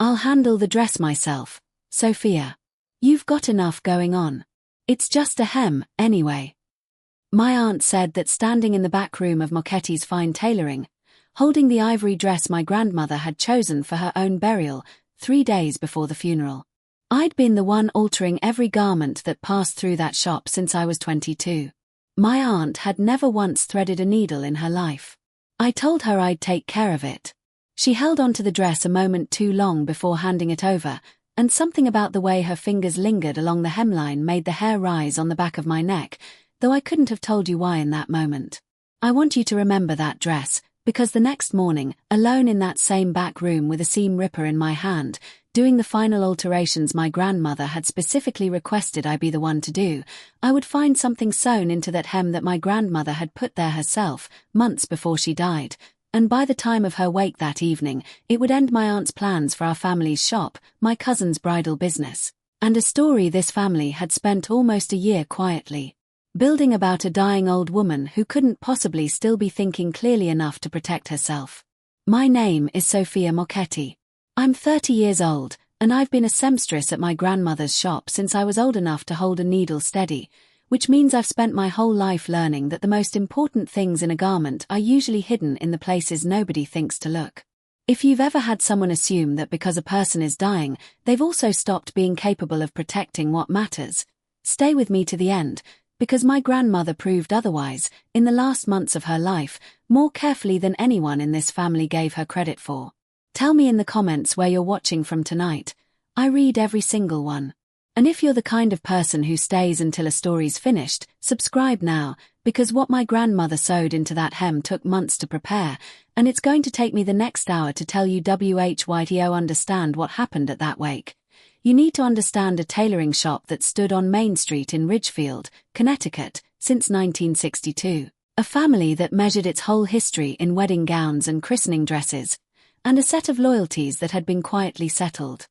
I'll handle the dress myself, Sophia. You've got enough going on. It's just a hem, anyway. My aunt said that standing in the back room of Mocchetti's fine tailoring, holding the ivory dress my grandmother had chosen for her own burial 3 days before the funeral, I'd been the one altering every garment that passed through that shop since I was 22. My aunt had never once threaded a needle in her life. I told her I'd take care of it. She held on to the dress a moment too long before handing it over, and something about the way her fingers lingered along the hemline made the hair rise on the back of my neck, though I couldn't have told you why in that moment. I want you to remember that dress, because the next morning, alone in that same back room with a seam ripper in my hand, doing the final alterations my grandmother had specifically requested I be the one to do, I would find something sewn into that hem that my grandmother had put there herself, months before she died, and by the time of her wake that evening, it would end my aunt's plans for our family's shop, my cousin's bridal business, and a story this family had spent almost a year quietly building about a dying old woman who couldn't possibly still be thinking clearly enough to protect herself. My name is Sophia Mocchetti. I'm 30 years old, and I've been a seamstress at my grandmother's shop since I was old enough to hold a needle steady, which means I've spent my whole life learning that the most important things in a garment are usually hidden in the places nobody thinks to look. If you've ever had someone assume that because a person is dying, they've also stopped being capable of protecting what matters, stay with me to the end, because my grandmother proved otherwise, in the last months of her life, more carefully than anyone in this family gave her credit for. Tell me in the comments where you're watching from tonight. I read every single one. And if you're the kind of person who stays until a story's finished, subscribe now, because what my grandmother sewed into that hem took months to prepare, and it's going to take me the next hour to tell you WHYTO understand what happened at that wake. You need to understand a tailoring shop that stood on Main Street in Ridgefield, Connecticut, since 1962. A family that measured its whole history in wedding gowns and christening dresses, and a set of loyalties that had been quietly settled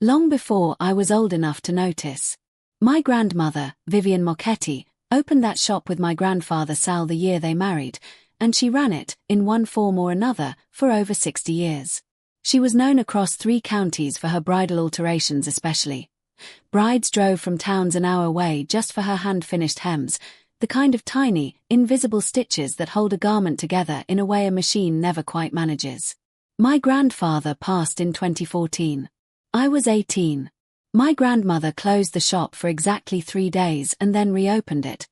long before I was old enough to notice. My grandmother, Vivian Mocchetti, opened that shop with my grandfather Sal the year they married, and she ran it, in one form or another, for over 60 years. She was known across 3 counties for her bridal alterations especially. Brides drove from towns an hour away just for her hand-finished hems, the kind of tiny, invisible stitches that hold a garment together in a way a machine never quite manages. My grandfather passed in 2014. I was 18. My grandmother closed the shop for exactly 3 days and then reopened it,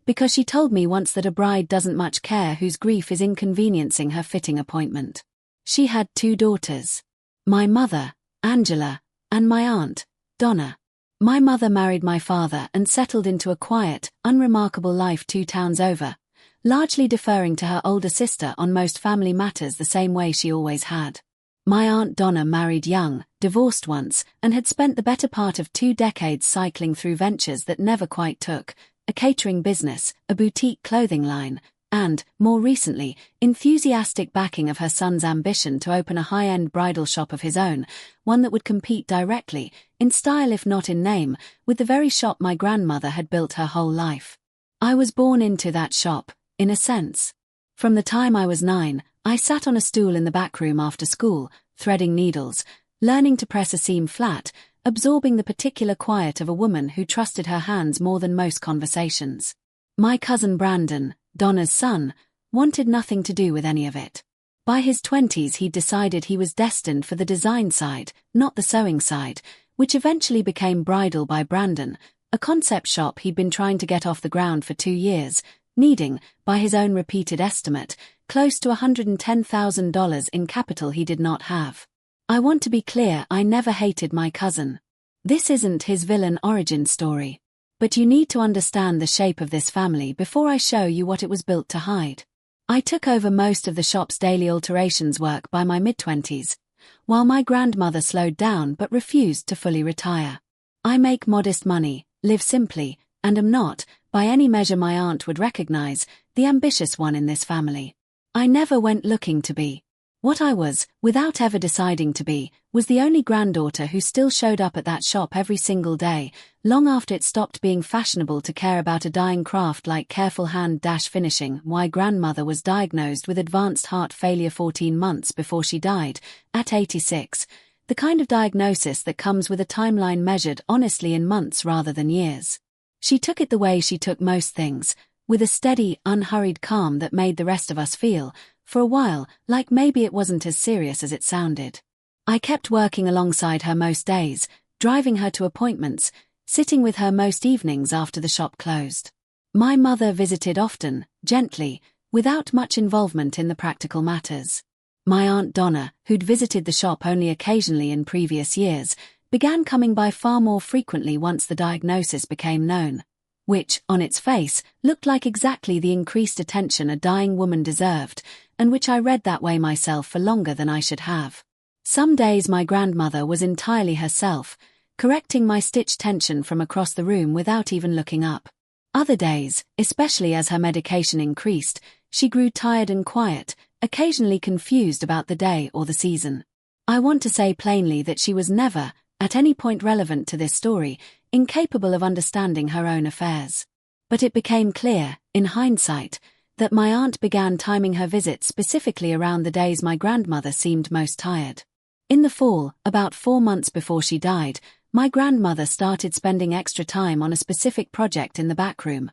because she told me once that a bride doesn't much care whose grief is inconveniencing her fitting appointment. She had 2 daughters. My mother, Angela, and my aunt, Donna. My mother married my father and settled into a quiet, unremarkable life 2 towns over, largely deferring to her older sister on most family matters the same way she always had. My aunt Donna married young, divorced once, and had spent the better part of 2 decades cycling through ventures that never quite took, a catering business, a boutique clothing line, and, more recently, enthusiastic backing of her son's ambition to open a high-end bridal shop of his own, one that would compete directly, in style if not in name, with the very shop my grandmother had built her whole life. I was born into that shop, in a sense. From the time I was 9, I sat on a stool in the back room after school, threading needles, learning to press a seam flat, absorbing the particular quiet of a woman who trusted her hands more than most conversations. My cousin Brandon, Donna's son, wanted nothing to do with any of it. By his 20s he'd decided he was destined for the design side, not the sewing side, which eventually became Bridal by Brandon, a concept shop he'd been trying to get off the ground for 2 years, needing, by his own repeated estimate, close to $110,000 in capital he did not have. I want to be clear, I never hated my cousin. This isn't his villain origin story. But you need to understand the shape of this family before I show you what it was built to hide. I took over most of the shop's daily alterations work by my mid-20s, while my grandmother slowed down but refused to fully retire. I make modest money, live simply, and am not, by any measure my aunt would recognize, the ambitious one in this family. I never went looking to be. What I was, without ever deciding to be, was the only granddaughter who still showed up at that shop every single day, long after it stopped being fashionable to care about a dying craft like careful hand-finishing. My grandmother was diagnosed with advanced heart failure 14 months before she died, at 86. the kind of diagnosis that comes with a timeline measured honestly in months rather than years. She took it the way she took most things, with a steady, unhurried calm that made the rest of us feel, for a while, like maybe it wasn't as serious as it sounded. I kept working alongside her most days, driving her to appointments, sitting with her most evenings after the shop closed. My mother visited often, gently, without much involvement in the practical matters. My Aunt Donna, who'd visited the shop only occasionally in previous years, began coming by far more frequently once the diagnosis became known, which, on its face, looked like exactly the increased attention a dying woman deserved, and which I read that way myself for longer than I should have. Some days my grandmother was entirely herself, correcting my stitch tension from across the room without even looking up. Other days, especially as her medication increased, she grew tired and quiet, occasionally confused about the day or the season. I want to say plainly that she was never, at any point relevant to this story, incapable of understanding her own affairs. But it became clear, in hindsight, that my aunt began timing her visits specifically around the days my grandmother seemed most tired. In the fall, about 4 months before she died, my grandmother started spending extra time on a specific project in the back room,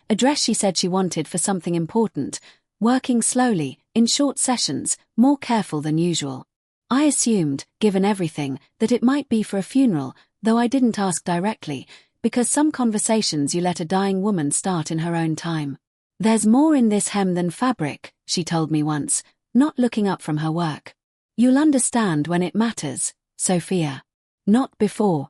a dress she said she wanted for something important, working slowly, in short sessions, more careful than usual. I assumed, given everything, that it might be for a funeral, though I didn't ask directly, because some conversations you let a dying woman start in her own time. "There's more in this hem than fabric," she told me once, not looking up from her work. "You'll understand when it matters, Sophia. Not before."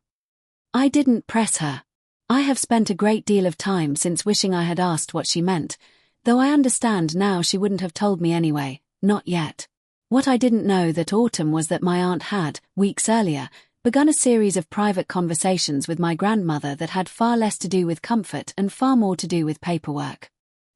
I didn't press her. I have spent a great deal of time since wishing I had asked what she meant, though I understand now she wouldn't have told me anyway, not yet. What I didn't know that autumn was that my aunt had, weeks earlier, begun a series of private conversations with my grandmother that had far less to do with comfort and far more to do with paperwork.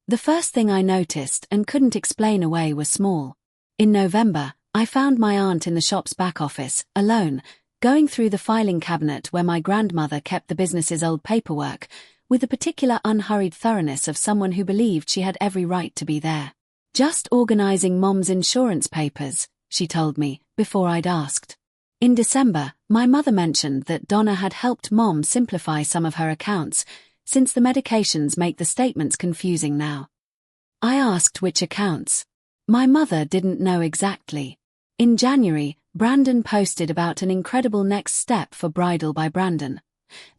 The first thing I noticed and couldn't explain away was small. In November, I found my aunt in the shop's back office, alone, going through the filing cabinet where my grandmother kept the business's old paperwork, with the particular unhurried thoroughness of someone who believed she had every right to be there. "Just organizing Mom's insurance papers," she told me, before I'd asked. In December, my mother mentioned that Donna had helped Mom simplify some of her accounts, since the medications make the statements confusing now. I asked which accounts. My mother didn't know exactly. In January, Brandon posted about an incredible next step for Bridal by Brandon,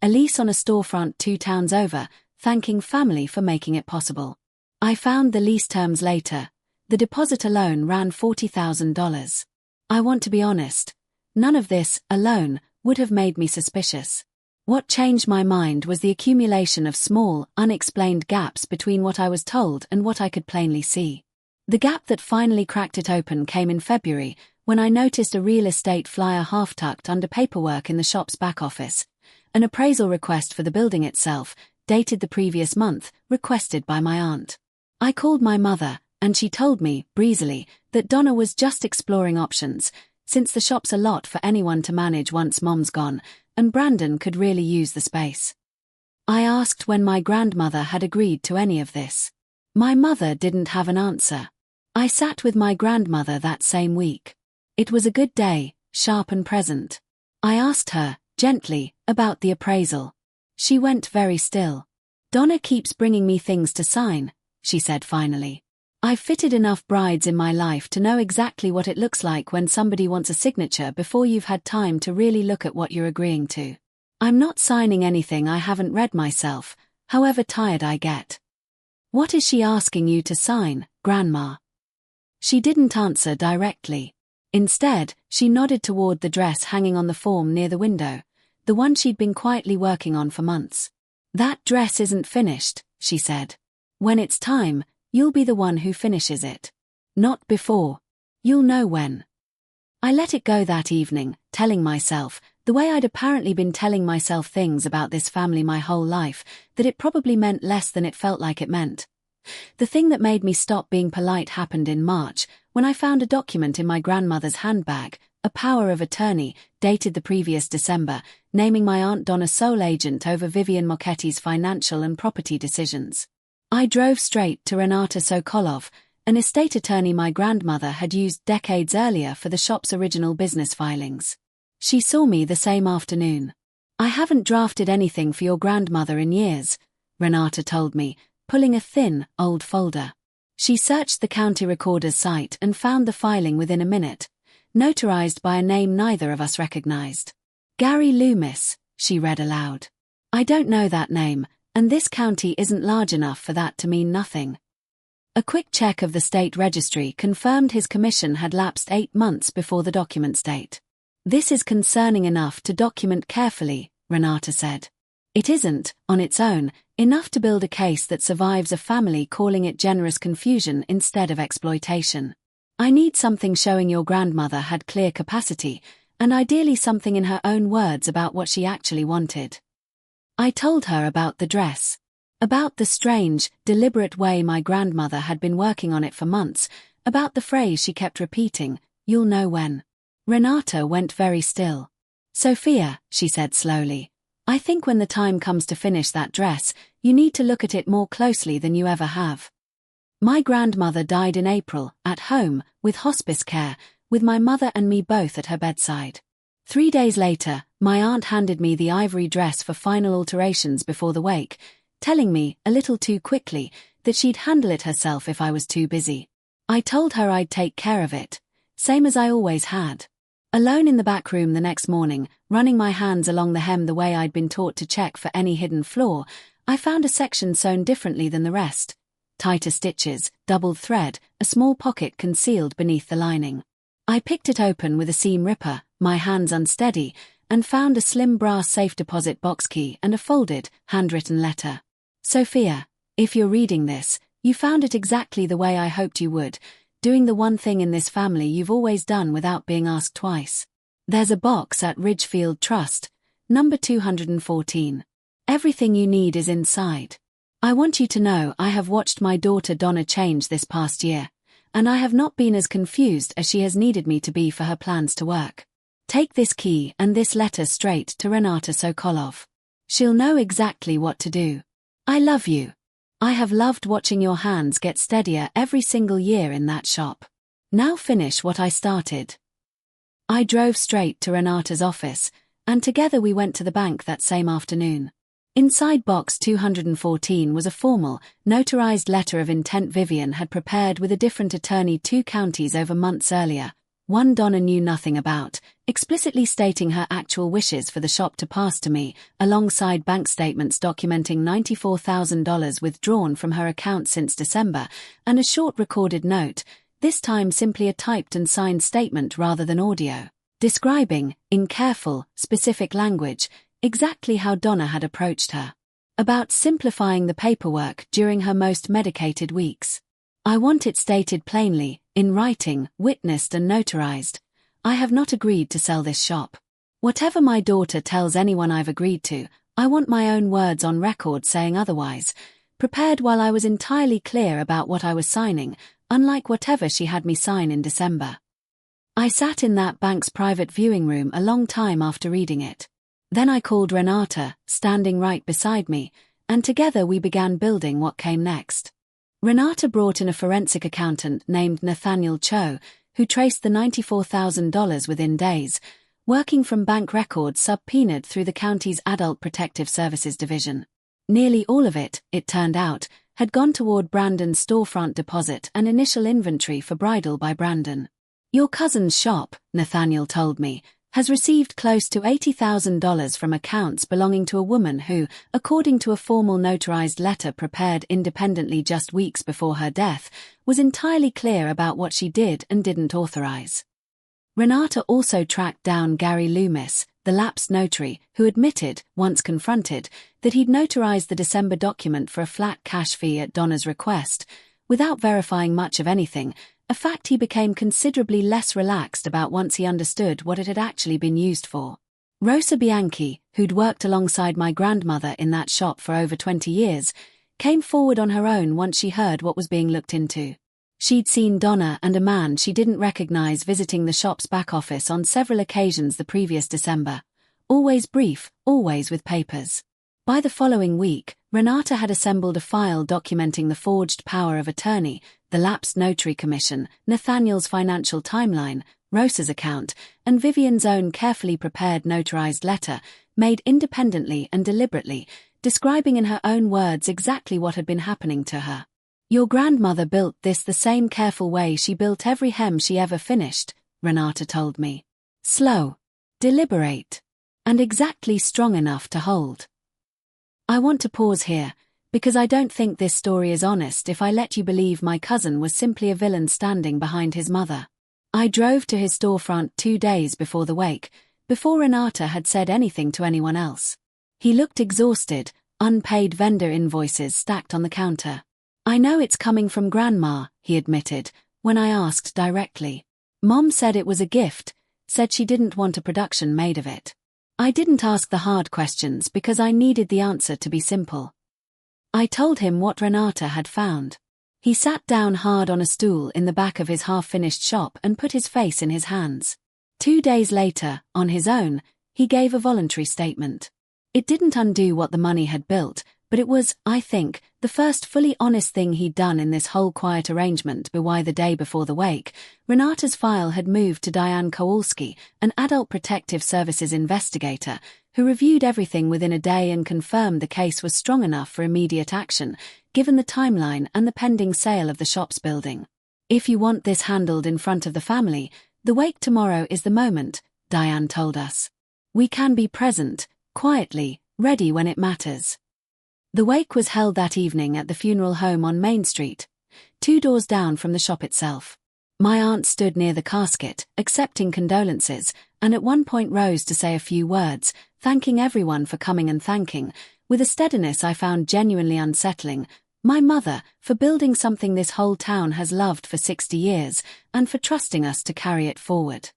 a lease on a storefront 2 towns over, thanking family for making it possible. I found the lease terms later. The deposit alone ran $40,000. I want to be honest. None of this, alone, would have made me suspicious. What changed my mind was the accumulation of small, unexplained gaps between what I was told and what I could plainly see. The gap that finally cracked it open came in February, when I noticed a real estate flyer half-tucked under paperwork in the shop's back office. An appraisal request for the building itself, dated the previous month, requested by my aunt. I called my mother, and she told me, breezily, that Donna was just exploring options, since the shop's a lot for anyone to manage once Mom's gone, and Brandon could really use the space. I asked when my grandmother had agreed to any of this. My mother didn't have an answer. I sat with my grandmother that same week. It was a good day, sharp and present. I asked her, gently, about the appraisal. She went very still. "Donna keeps bringing me things to sign," she said finally. "I've fitted enough brides in my life to know exactly what it looks like when somebody wants a signature before you've had time to really look at what you're agreeing to. I'm not signing anything I haven't read myself, however tired I get." "What is she asking you to sign, Grandma?" She didn't answer directly. Instead, she nodded toward the dress hanging on the form near the window, the one she'd been quietly working on for months. "That dress isn't finished," she said. "When it's time, you'll be the one who finishes it. Not before. You'll know when." I let it go that evening, telling myself, the way I'd apparently been telling myself things about this family my whole life, that it probably meant less than it felt like it meant. The thing that made me stop being polite happened in March, when I found a document in my grandmother's handbag, a power of attorney, dated the previous December, naming my Aunt Donna sole agent over Vivian Mocchetti's financial and property decisions. I drove straight to Renata Sokolov, an estate attorney my grandmother had used decades earlier for the shop's original business filings. She saw me the same afternoon. I haven't drafted anything for your grandmother in years, Renata told me, pulling a thin, old folder. She searched the county recorder's site and found the filing within a minute, notarized by a name neither of us recognized. Gary Loomis, she read aloud. I don't know that name, and this county isn't large enough for that to mean nothing. A quick check of the state registry confirmed his commission had lapsed 8 months before the document's date. This is concerning enough to document carefully, Renata said. It isn't, on its own, enough to build a case that survives a family calling it generous confusion instead of exploitation. I need something showing your grandmother had clear capacity, and ideally something in her own words about what she actually wanted. I told her about the dress. About the strange, deliberate way my grandmother had been working on it for months, about the phrase she kept repeating, "You'll know when." Renata went very still. Sophia, she said slowly, I think when the time comes to finish that dress, you need to look at it more closely than you ever have. My grandmother died in April, at home, with hospice care, with my mother and me both at her bedside. 3 days later, my aunt handed me the ivory dress for final alterations before the wake, telling me, a little too quickly, that she'd handle it herself if I was too busy. I told her I'd take care of it, same as I always had. Alone in the back room the next morning, running my hands along the hem the way I'd been taught to check for any hidden flaw, I found a section sewn differently than the rest. Tighter stitches, doubled thread, a small pocket concealed beneath the lining. I picked it open with a seam ripper, my hands unsteady, and found a slim brass safe deposit box key and a folded, handwritten letter. Sophia, if you're reading this, you found it exactly the way I hoped you would, doing the one thing in this family you've always done without being asked twice. There's a box at Ridgefield Trust, number 214. Everything you need is inside. I want you to know I have watched my daughter Donna change this past year, and I have not been as confused as she has needed me to be for her plans to work. Take this key and this letter straight to Renata Sokolov. She'll know exactly what to do. I love you. I have loved watching your hands get steadier every single year in that shop. Now finish what I started. I drove straight to Renata's office, and together we went to the bank that same afternoon. Inside box 214 was a formal, notarized letter of intent Vivian had prepared with a different attorney 2 counties over months earlier, one Donna knew nothing about, explicitly stating her actual wishes for the shop to pass to me, alongside bank statements documenting $94,000 withdrawn from her account since December, and a short recorded note, this time simply a typed and signed statement rather than audio, describing, in careful, specific language, exactly how Donna had approached her. About simplifying the paperwork during her most medicated weeks. I want it stated plainly, in writing, witnessed and notarized. I have not agreed to sell this shop. Whatever my daughter tells anyone I've agreed to, I want my own words on record saying otherwise, prepared while I was entirely clear about what I was signing, unlike whatever she had me sign in December. I sat in that bank's private viewing room a long time after reading it. Then I called Renata, standing right beside me, and together we began building what came next. Renata brought in a forensic accountant named Nathaniel Cho, who traced the $94,000 within days, working from bank records subpoenaed through the county's Adult Protective Services Division. Nearly all of it, it turned out, had gone toward Brandon's storefront deposit and initial inventory for Bridal by Brandon. Your cousin's shop, Nathaniel told me, has received close to $80,000 from accounts belonging to a woman who, according to a formal notarized letter prepared independently just weeks before her death, was entirely clear about what she did and didn't authorize. Renata also tracked down Gary Loomis, the lapsed notary, who admitted, once confronted, that he'd notarized the December document for a flat cash fee at Donna's request, without verifying much of anything, a fact he became considerably less relaxed about once he understood what it had actually been used for. Rosa Bianchi, who'd worked alongside my grandmother in that shop for over 20 years, came forward on her own once she heard what was being looked into. She'd seen Donna and a man she didn't recognize visiting the shop's back office on several occasions the previous December. Always brief, always with papers. By the following week, Renata had assembled a file documenting the forged power of attorney, the lapsed notary commission, Nathaniel's financial timeline, Rosa's account, and Vivian's own carefully prepared notarized letter, made independently and deliberately, describing in her own words exactly what had been happening to her. Your grandmother built this the same careful way she built every hem she ever finished, Renata told me. Slow, deliberate, and exactly strong enough to hold. I want to pause here, because I don't think this story is honest if I let you believe my cousin was simply a villain standing behind his mother. I drove to his storefront 2 days before the wake, before Renata had said anything to anyone else. He looked exhausted, unpaid vendor invoices stacked on the counter. I know it's coming from Grandma, he admitted, when I asked directly. Mom said it was a gift, said she didn't want a production made of it. I didn't ask the hard questions because I needed the answer to be simple. I told him what Renata had found. He sat down hard on a stool in the back of his half-finished shop and put his face in his hands. 2 days later, on his own, he gave a voluntary statement. It didn't undo what the money had built, but it was, I think, the first fully honest thing he'd done in this whole quiet arrangement. By the day before the wake, Renata's file had moved to Diane Kowalski, an Adult Protective Services investigator, who reviewed everything within a day and confirmed the case was strong enough for immediate action, given the timeline and the pending sale of the shop's building. If you want this handled in front of the family, the wake tomorrow is the moment, Diane told us. We can be present, quietly, ready when it matters. The wake was held that evening at the funeral home on Main Street, 2 doors down from the shop itself. My aunt stood near the casket, accepting condolences, and at one point rose to say a few words, thanking everyone for coming and thanking, with a steadiness I found genuinely unsettling, my mother, for building something this whole town has loved for 60 years, and for trusting us to carry it forward.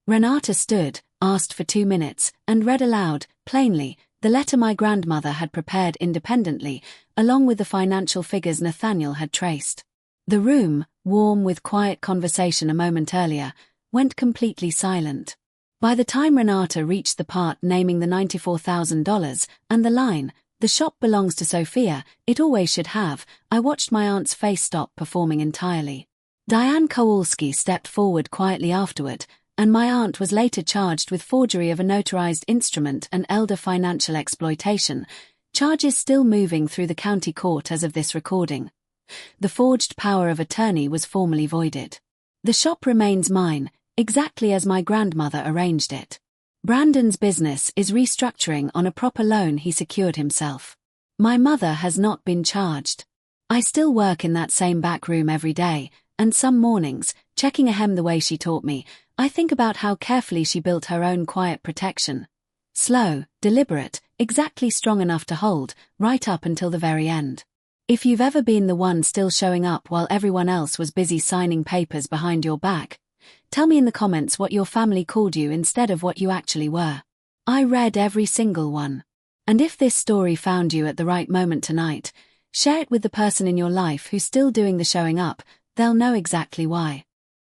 Renata stood, asked for 2 minutes, and read aloud, plainly, the letter my grandmother had prepared independently, along with the financial figures Nathaniel had traced. The room, warm with quiet conversation a moment earlier, went completely silent. By the time Renata reached the part naming the $94,000 and the line, "The shop belongs to Sophia, it always should have," I watched my aunt's face stop performing entirely. Diane Kowalski stepped forward quietly afterward, and my aunt was later charged with forgery of a notarized instrument and elder financial exploitation, charges still moving through the county court as of this recording. The forged power of attorney was formally voided. The shop remains mine, exactly as my grandmother arranged it. Brandon's business is restructuring on a proper loan he secured himself. My mother has not been charged. I still work in that same back room every day, and some mornings, checking a hem the way she taught me, I think about how carefully she built her own quiet protection. Slow, deliberate, exactly strong enough to hold, right up until the very end. If you've ever been the one still showing up while everyone else was busy signing papers behind your back, tell me in the comments what your family called you instead of what you actually were. I read every single one. And if this story found you at the right moment tonight, share it with the person in your life who's still doing the showing up, they'll know exactly why.